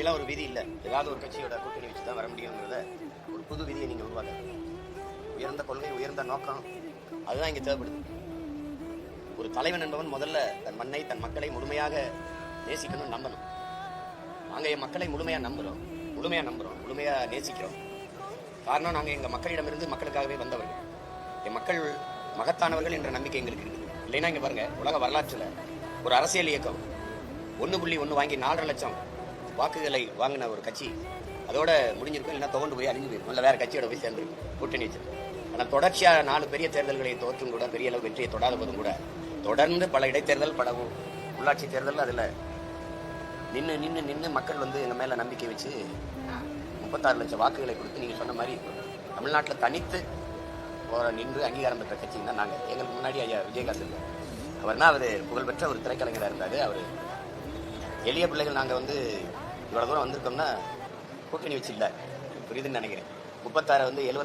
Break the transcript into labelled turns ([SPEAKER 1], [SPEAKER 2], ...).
[SPEAKER 1] அப்படிலாம் ஒரு விதி இல்லை. ஏதாவது ஒரு கட்சியோட கூட்டணி வச்சு தான் வர முடியுங்கிறத ஒரு புது விதியை நீங்கள் உருவாக்க. உயர்ந்த கொள்கை, உயர்ந்த நோக்கம், அதுதான் இங்கே தேவைப்படுது. ஒரு தலைவன் என்பவன் முதல்ல தன் மண்ணை, தன் மக்களை முழுமையாக நேசிக்கணும், நம்பணும். நாங்கள் என் மக்களை முழுமையாக நம்புகிறோம், முழுமையாக நேசிக்கிறோம். காரணம், நாங்கள் எங்கள் மக்களிடமிருந்து மக்களுக்காகவே வந்தவர்கள். என் மக்கள் மகத்தானவர்கள் என்ற நம்பிக்கை எங்களுக்கு இருக்குது. இல்லைன்னா இங்கே பாருங்கள், உலக வரலாற்றில் ஒரு அரசியல் இயக்கம் 1.1 வாங்கி 4.5 லட்சம் வாக்குகளை வாங்கின ஒரு கட்சி அதோட முடிஞ்சிருக்கும். இல்லைன்னா துவண்டு போய் அழிஞ்சு போயிருக்கும், இல்லை வேறு கட்சியோட போய் சேர்ந்துருக்கும், கூட்டணி வச்சிருக்கும். ஆனால் தொடர்ச்சியாக 4 பெரிய தேர்தல்களை தோற்றும் கூட, பெரிய அளவு வெற்றியை தொடாத போதும் கூட, தொடர்ந்து பல இடைத்தேர்தல், பல உள்ளாட்சி தேர்தல், அதில் நின்று மக்கள் எங்கள் மேலே நம்பிக்கை வச்சு 36 லட்சம் வாக்குகளை கொடுத்து நீங்கள் சொன்ன மாதிரி தமிழ்நாட்டில் தனித்து நின்று அங்கீகாரம் பெற்ற கட்சின்னு தான் நாங்கள். எங்களுக்கு முன்னாடி ஐயா விஜயகாந்த் இருந்தார். அவர்னா அவர் புகழ்பெற்ற ஒரு திரைக்கலைஞராக இருந்தார். அவர் எளிய பிள்ளைகள் நாங்கள் இவ்வளோ தூரம் வந்திருக்கோம்னா கூட்டணி வச்சு இல்லை, புரியுதுன்னு நினைக்கிறேன். 36 70